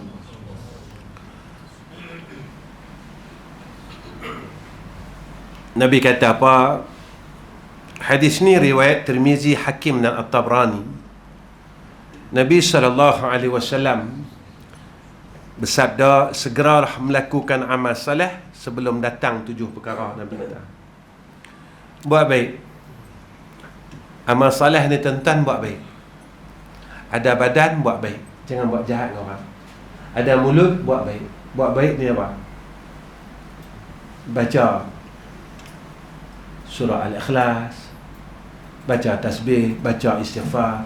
B: Nabi kata apa? Hadis ni riwayat Tirmizi, Hakim dan At-Tabrani. Nabi sallallahu alaihi wasallam bersabda, segeralah melakukan amal soleh sebelum datang 7 perkara. Nabi kata, buat baik. Amal soleh ni tuan-tuan, buat baik. Ada badan, buat baik. Jangan buat jahat dengan orang. Ada mulut, buat baik. Buat baik ni apa? Baca surah Al-Ikhlas, baca tasbih, baca istighfar.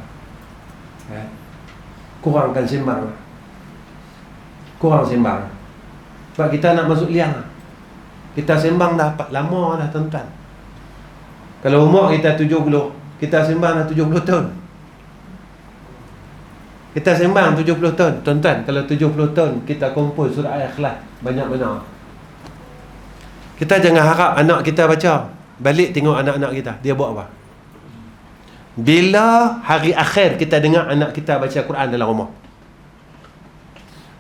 B: Kurangkan sembang. Kurang sembang. Sebab kita nak masuk liang. Kita sembang dah lama dah tuan-tuan. Kalau umur kita 70, kita sembang dah 70 tahun. Kita sembang 70 tahun. Tuan-tuan, kalau 70 tahun kita kumpul surah Al-Ikhlas banyak-banyak. Kita jangan harap anak kita baca. Balik tengok anak-anak kita, dia buat apa? Bila hari akhir kita dengar anak kita baca Quran dalam rumah?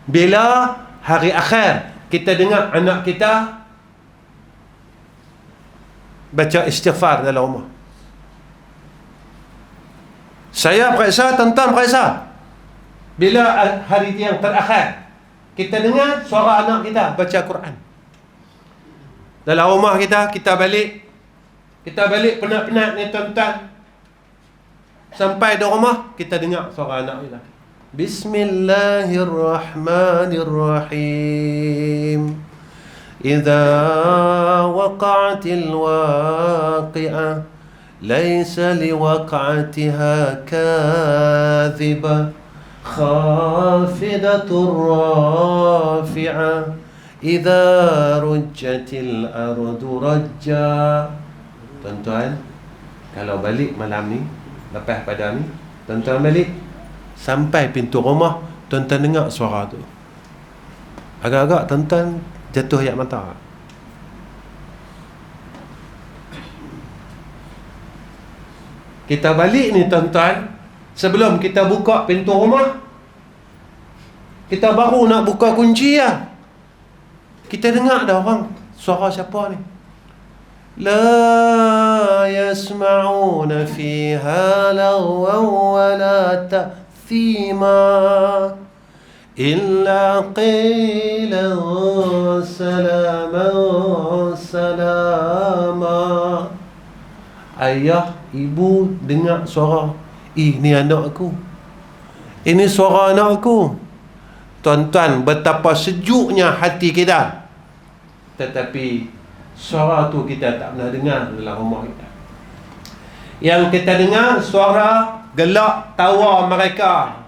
B: Bila hari akhir kita dengar anak kita baca istighfar dalam rumah? Saya periksa, tuan-tuan periksa. Bila hari yang terakhir kita dengar suara anak kita baca Quran dalam rumah kita, kita balik penat-penat ni tuan-tuan, sampai di rumah kita dengar suara anak kita, Bismillahirrahmanirrahim, idza waqa'atil waqi'ah laysa liwaqa'atiha kadhibah khafidatur rafi'ah idza rujjatil ardu rajja. Tuan-tuan, kalau balik malam ni, lepas pada ni, tuan-tuan balik sampai pintu rumah, tuan-tuan dengar suara tu, agak-agak tuan-tuan jatuh air mata. Kita balik ni tuan-tuan, sebelum kita buka pintu rumah, kita baru nak buka kunci lah, kita dengar dah orang, suara siapa ni? La yasma'una fiha lagwan wala ta'thima illa qilan salaman salama. Ayah, ibu dengar suara, ni anak aku, ini suara anak aku. Tuan-tuan, betapa sejuknya hati kita, tetapi suara tu kita tak pernah dengar dalam rumah kita. Yang kita dengar suara gelak tawa mereka.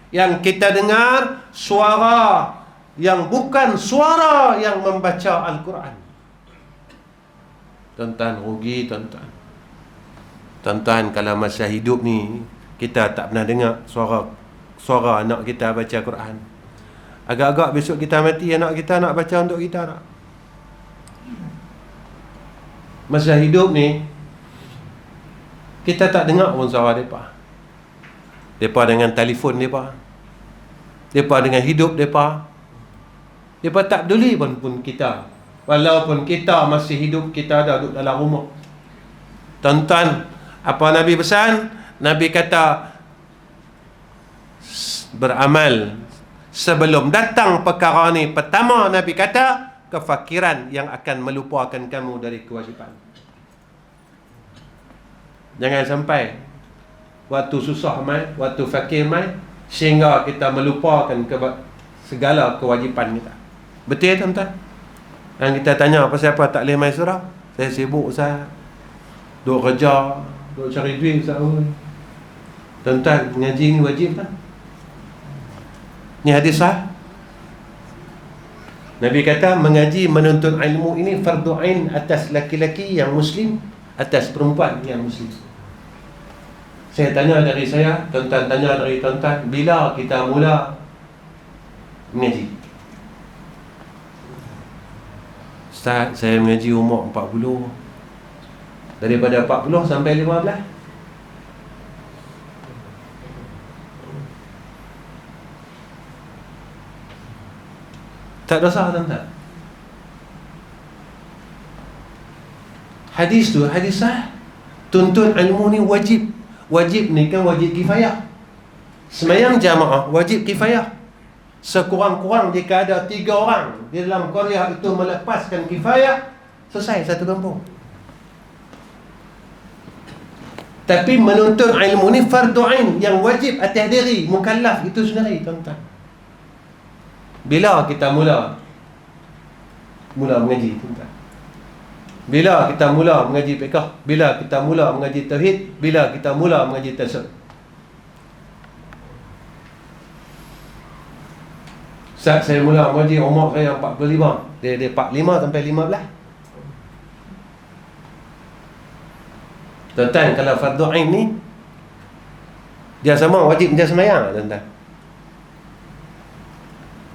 B: Yang kita dengar suara yang bukan suara yang membaca Al-Quran. Tuan-tuan, rugi tuan-tuan. Tuan-tuan, kalau masa hidup ni kita tak pernah dengar suara anak kita baca Quran, agak-agak besok kita mati, anak kita nak baca untuk kita tak? Masa hidup ni kita tak dengar pun suara mereka. Mereka dengan telefon mereka, dengan hidup mereka tak peduli pun kita. Walaupun kita masih hidup, kita ada duduk dalam rumah. Tuan-tuan, apa Nabi pesan? Nabi kata, beramal sebelum datang perkara ni. Pertama, Nabi kata, kefakiran yang akan melupakan kamu dari kewajipan. Jangan sampai waktu susah mai, waktu fakir mai, sehingga kita melupakan segala kewajipan kita. Betul tuan-tuan? Yang kita tanya, pasal apa tak boleh mai surau? Saya sibuk Ustaz, duk kerja, duk cari duit Ustaz. Tuan-tuan, ngaji ni wajib kan? Ni hadis sah. Nabi kata mengaji, menuntut ilmu ini fardu ain atas laki-laki yang muslim, atas perempuan yang muslim. Saya tanya dari saya, tuan-tuan tanya dari tuan-tuan, bila kita mula mengaji? Ustaz, saya mengaji umur 40. Daripada 40 sampai 15. Tak dosa tuan-tuan. Hadis tu hadis sah. Tuntun ilmu ni wajib. Wajib ni kan wajib kifayah. Semayang jamaah wajib kifayah. Sekurang-kurang jika ada 3 orang di dalam qaryah itu melepaskan kifayah, selesai satu kampung. Tapi menuntut ilmu ni fardu ain, yang wajib atas diri mukallaf itu sendiri tuan-tuan. Bila kita mula mengaji tuan-tuan? Bila kita mula mengaji fiqh? Bila kita mula mengaji tauhid? Bila kita mula mengaji tasawuf? Saat saya mula mengaji umur saya 45. Dia 45 sampai 15. Tuan-tuan, kalau fardu ain ni dia sama wajib macam sembahyang tuan-tuan.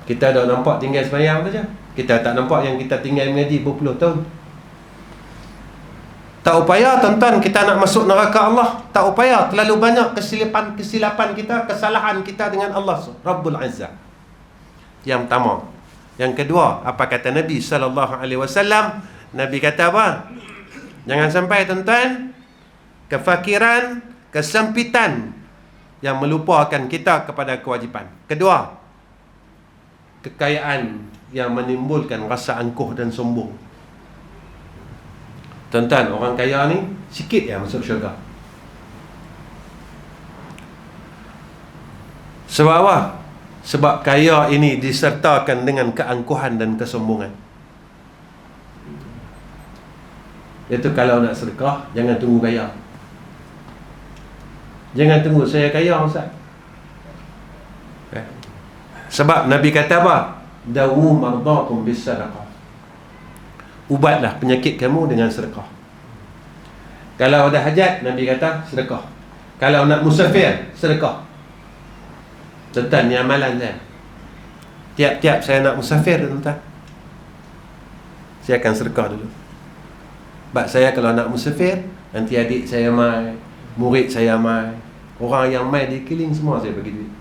B: Kita dah nampak tinggal sembahyang saja. Kita tak nampak yang kita tinggal mengaji berpuluh tahun. Tak upaya tuan-tuan kita nak masuk neraka Allah. Tak upaya, terlalu banyak kesilapan kita, kesalahan kita dengan Allah Rabbul Azza. Yang pertama. Yang kedua, apa kata Nabi SAW? Nabi kata apa? Jangan sampai tuan-tuan kefakiran, kesempitan yang melupakan kita kepada kewajipan. Kedua, kekayaan yang menimbulkan rasa angkuh dan sombong. Tuan-tuan, orang kaya ni sikit yang masuk syurga. Sebab apa? Sebab kaya ini disertakan dengan keangkuhan dan kesombongan. Iaitu kalau nak sedekah, jangan tunggu kaya. Jangan tunggu saya kaya Ustaz. Sebab Nabi kata apa? Dawu mardakum bis sadaqah. Ubatlah penyakit kamu dengan sedekah. Kalau ada hajat, Nabi kata sedekah. Kalau nak musafir, sedekah. Tuan-tuan, ni amalan saya. Tiap-tiap saya nak musafir, tuan-tuan, saya akan sedekah dulu. Sebab saya kalau nak musafir, nanti adik saya mai, Murid saya mai, orang yang mai di keliling semua saya bagi duit.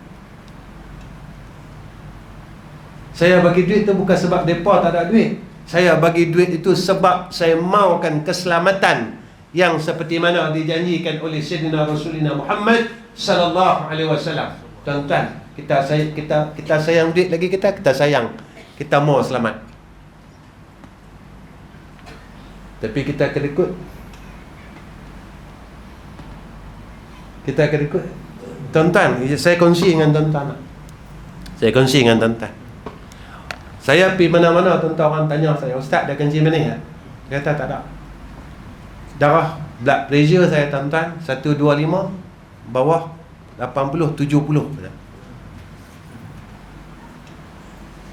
B: Saya bagi duit itu bukan sebab mereka tak ada duit. Saya bagi duit itu sebab saya maukan keselamatan yang seperti mana dijanjikan oleh Sayyidina Rasulina Muhammad sallallahu alaihi wasallam. Tuan-tuan, kita sayang duit lagi, kita sayang, kita mau selamat. Tapi kita akan ikut. Kita akan ikut. Tuan-tuan, saya kongsi dengan tuan-tuan. Saya pergi mana-mana, tuan-tuan orang tanya saya, Ustaz dah kencing mana ya? Dia kata tak ada. Darah blood pressure saya tuan-tuan 125 bawah 80 70.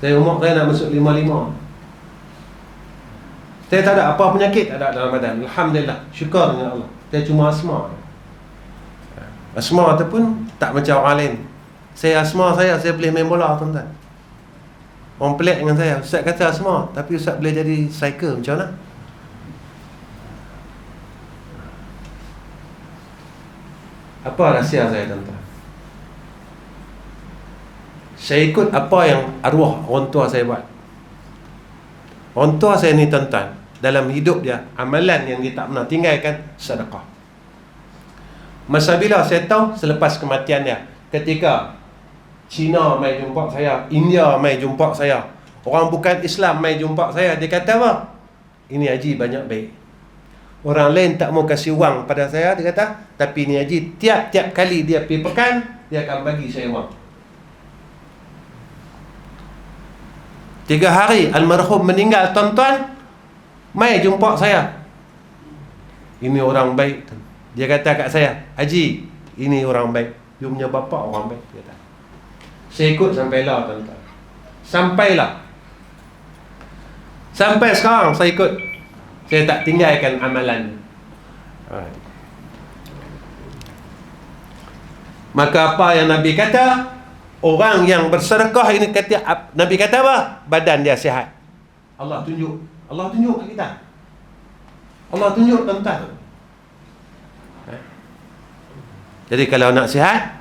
B: Saya umur saya nak masuk 55. Saya tak ada apa penyakit, tak ada dalam badan. Alhamdulillah, syukur dengan Allah. Saya cuma asma. Asma tu pun tak macam orang lain. Saya asma saya boleh main bola tuan-tuan. Orang pelik dengan saya, Ustaz kata asma, tapi Ustaz boleh jadi striker, macam mana? Apa rahsia saya tuan-tuan? Saya ikut apa yang arwah orang tua saya buat. Orang tua saya ni tuan-tuan, dalam hidup dia, amalan yang dia tak pernah tinggalkan, sedekah. Masa bila saya tahu, selepas kematian dia, ketika Cina mai jumpa saya, India mai jumpa saya, orang bukan Islam mai jumpa saya, dia kata apa? Ini haji banyak baik. Orang lain tak mau kasih wang pada saya, dia kata, tapi ini haji tiap-tiap kali dia pergi pekan, dia akan bagi saya wang. 3 hari almarhum meninggal tuan-tuan, mai jumpa saya. Ini orang baik. Dia kata kat saya, Haji, ini orang baik. You punya bapa orang baik, dia kata. Saya ikut sampailah tuan-tuan. Sampai sekarang saya ikut. Saya tak tinggalkan amalan. Maka apa yang Nabi kata, orang yang bersedekah ini, kata Nabi kata apa? Badan dia sihat. Allah tunjuk kat kita. Allah tunjuk tuan-tuan. Jadi kalau nak sihat,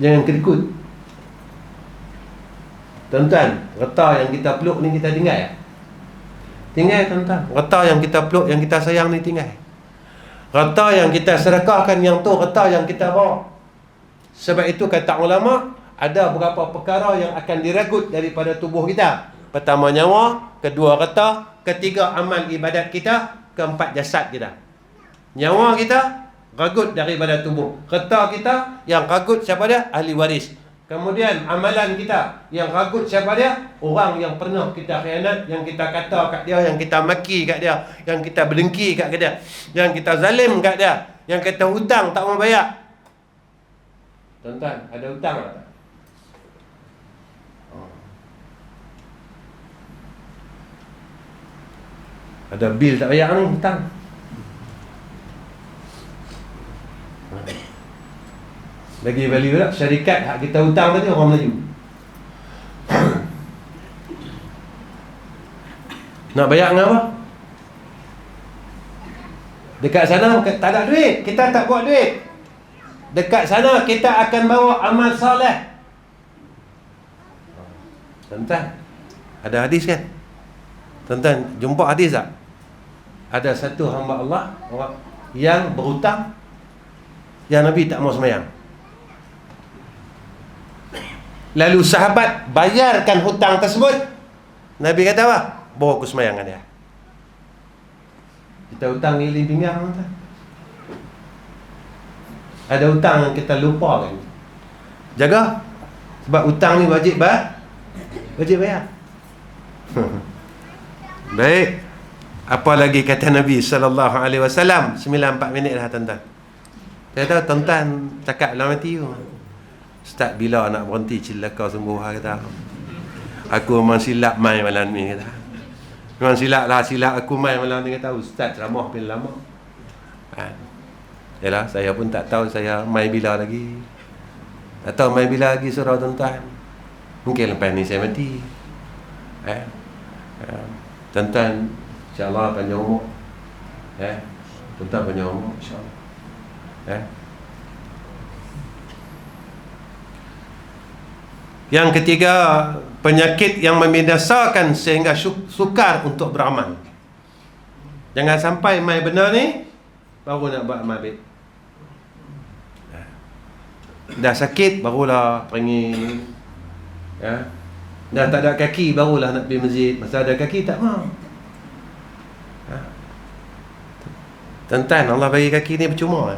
B: jangan kedekut. Tuan-tuan, reta yang kita peluk ni kita tinggal ya? Tinggal tuan-tuan. Reta yang kita peluk, yang kita sayang ni tinggal. Reta yang kita sedekahkan, yang tu reta yang kita bawa. Sebab itu kata ulama, ada beberapa perkara yang akan diragut daripada tubuh kita. Pertama nyawa, kedua reta, ketiga amal ibadat kita, keempat jasad kita. Nyawa kita ragut daripada tubuh. Reta kita yang ragut siapa dia? Ahli waris. Kemudian amalan kita yang ragut siapa dia? Orang yang pernah kita khianat, yang kita kata kat dia, yang kita maki kat dia, yang kita berdengki kat dia, yang kita zalim kat dia, yang kita hutang tak mau bayar. Tuan-tuan, ada hutang tak? Ada bil tak bayar ni, hutang. Lagi value tak? Syarikat hak kita hutang tadi orang Melayu. Nak bayar dengan apa? Dekat sana tak ada duit, kita tak buat duit. Dekat sana kita akan bawa amal soleh. Tuan-tuan, ada hadis kan? Tuan-tuan, jumpa hadis tak? Ada satu hamba Allah orang yang berhutang, yang Nabi tak mau sembahyang. Lalu sahabat bayarkan hutang tersebut. Nabi kata apa? Bawa aku sembahyang dengan dia. Kita hutang ngiling pinggang tuan. Ada hutang yang kita lupa kan. Jaga. Sebab hutang ni wajib bayar. Baik. Apa lagi kata Nabi sallallahu alaihi wasallam? 9-4 minit dah tuan-tuan. Saya tahu tuan-tuan cakap dalam hati tu, Ustaz bila nak berhenti cilaka sungguh kata. Aku memang silap mai malam ni kata. Memang silap aku mai malam ni kata. Ustaz ceramah pun lama. Yalah, saya pun tak tahu saya mai bila lagi. Tak tahu mai bila lagi surau tuan-tuan. Mungkin lepas ni saya mati. Tuan-tuan, insya-Allah panjang umur. Tuan-tuan banyak umur, insya-Allah. Yang ketiga, penyakit yang membinasakan sehingga sukar untuk beramal. Jangan sampai mai benar ni baru nak buat amal baik. Dah sakit barulah panggil, dah tak ada kaki barulah nak pergi masjid. Masa ada kaki tak mau. Tuan-tuan, Allah bagi kaki ni percuma.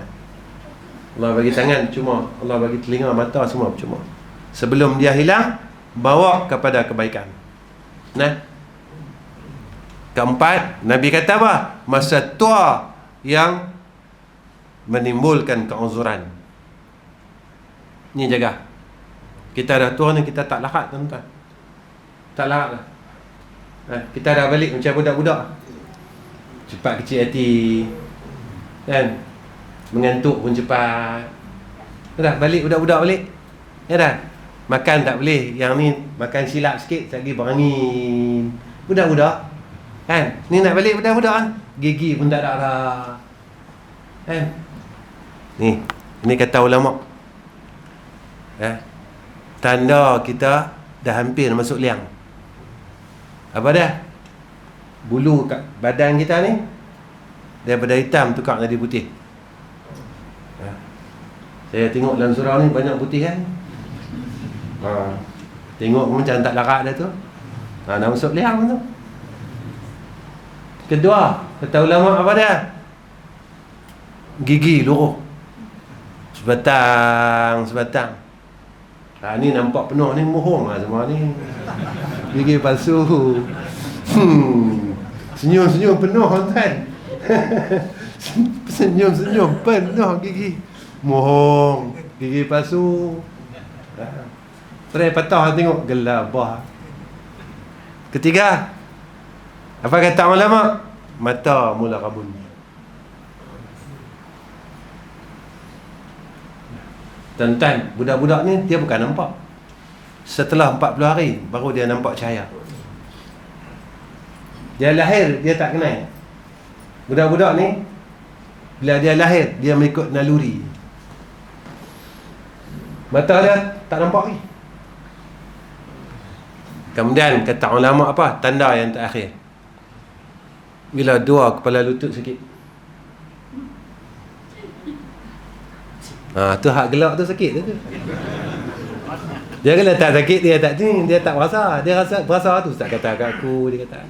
B: Allah bagi tangan percuma, Allah bagi telinga, mata semua percuma. Sebelum dia hilang, bawa kepada kebaikan. Keempat, Nabi kata apa? Masa tua yang menimbulkan keuzuran. Ni jaga. Kita dah tua ni, kita tak larat, tuan-tuan. Tak larat lah. Kita dah balik macam budak-budak. Cepat kecil hati, kan? Mengantuk pun cepat. Dah balik budak-budak balik. Ya dah. Makan tak boleh. Yang ni makan silap sikit, lagi berangin. Budak-budak, kan? Ni nak balik budak-budak, gigi pun tak ada dah, kan? Ni kata ulama, tanda kita dah hampir masuk liang. Apa dah? Bulu kat badan kita ni daripada hitam tukar jadi putih. Saya tengok dalam surau ni banyak putih, kan? Tengok macam tak larat dah tu. Nak masuk liang tu. Kedua, kata ulama apa dia? Gigi luruh. Sebatang. Ni nampak penuh ni, mohong lah semua ni. Gigi palsu. Senyum-senyum penuh, kan? Senyum-senyum penuh gigi. Mohong. Gigi palsu. Terai patah tengok, gelabah. Ketiga, apa kata ulama? Mata mula kabul. Tuan-tuan, budak-budak ni dia bukan nampak. Setelah 40 hari baru dia nampak cahaya. Dia lahir dia tak kenal. Budak-budak ni bila dia lahir dia mengikut naluri. Mata dia tak nampak lagi. Kemudian kata ulama apa? Tanda yang terakhir, bila dua kepala lutut sakit. Tu hak gelak tu sakit tu. Dia kalau tak sakit, dia tak rasa. Dia berasa tu Ustaz kata kat aku, dia kata.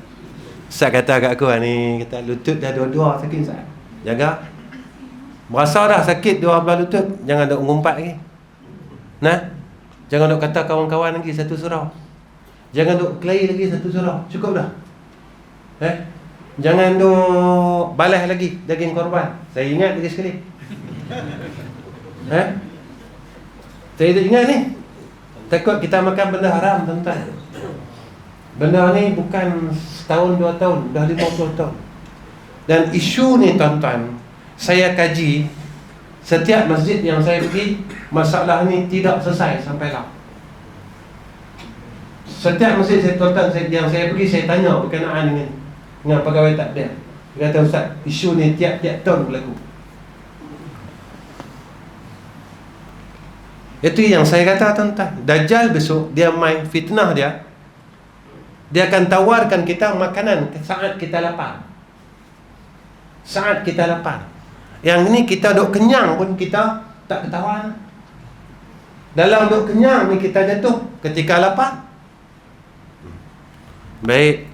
B: Ustaz kata kat aku ni, kata lutut dah dua-dua sakit Ustaz. Jaga. Berasa dah sakit dua belah lutut, jangan duk ngumpat lagi. Jangan duk kata kawan-kawan lagi satu surau. Jangan duk kelahi lagi satu surau. Cukup dah. Jangan duk balas lagi daging korban. Saya ingat lagi sekali. Saya dah ingat ni. Takut kita makan benda haram, tuan-tuan. Benda ni bukan setahun, 2 tahun, dah 50 tahun. Dan isu ni, tuan-tuan, saya kaji. Setiap masjid yang saya pergi, masalah ni tidak selesai sampai lah. Setiap masjid tuan-tuan yang saya pergi, saya tanya berkenaan dengan pegawai takbir. Dia kata, Ustaz, isu ni tiap-tiap tahun berlaku. Itu yang saya kata, tuan-tuan. Dajjal besok dia main fitnah dia. Dia akan tawarkan kita makanan saat kita lapar. Saat kita lapar. Yang ni kita duk kenyang pun kita tak ketahuan. Dalam duk kenyang ni kita jatuh ketika lapar. Baik.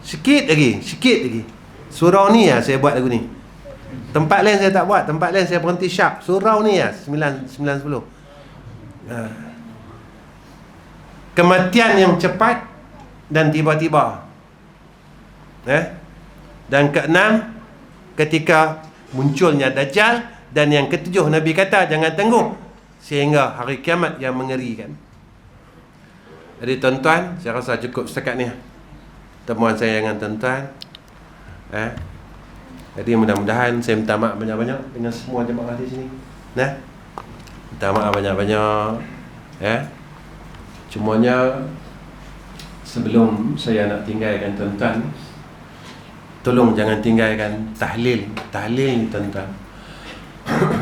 B: Sikit lagi. Surau ni ya saya buat lagu ni. Tempat lain saya tak buat. Tempat lain saya berhenti sharp. Surau ni ya 9, 10. Kematian yang cepat dan tiba-tiba. Dan keenam, ketika munculnya Dajjal. Dan yang ketujuh, Nabi kata jangan tunggu sehingga hari kiamat yang mengerikan. Jadi tuan-tuan, saya rasa cukup setakat ni temuan saya dengan tuan-tuan. Jadi mudah-mudahan saya minta maaf banyak-banyak dengan semua jemaah di sini. Minta maaf banyak-banyak. Cumanya sebelum saya nak tinggalkan tuan-tuan, tolong jangan tinggalkan tahlil. Tahlil ni tuan-tuan,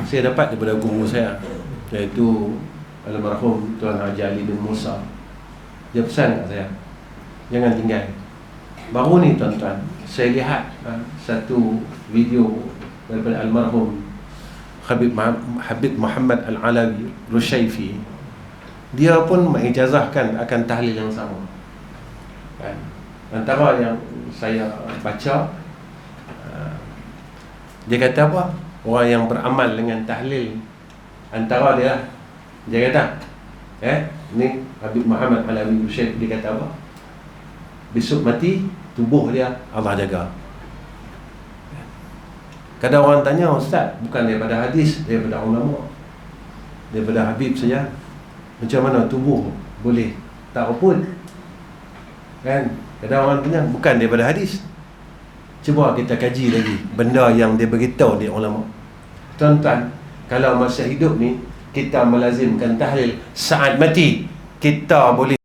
B: saya dapat daripada guru saya, iaitu almarhum Tuan Haji Ali bin Musa. Dia pesan kat saya, jangan tinggal. Baru ni tuan-tuan, saya lihat satu video daripada almarhum Habib Muhammad Al-Alawi Rushayfi. Dia pun mengijazahkan akan tahlil yang sama. Antara yang saya baca, dia kata apa? Orang yang beramal dengan tahlil, antara dia kata ni Habib Muhammad Al-Alawi Rushayfi, dia kata apa? Besok mati, tubuh dia Allah jaga. Kadang orang tanya, ustaz, bukan daripada hadis, daripada ulama, daripada Habib saja, macam mana tubuh boleh tak pun? Kan? Kadang orang tanya, bukan daripada hadis. Cuba kita kaji lagi benda yang dia beritahu di ulama. Tuan-tuan, kalau masa hidup ni kita melazimkan tahlil, saat mati kita boleh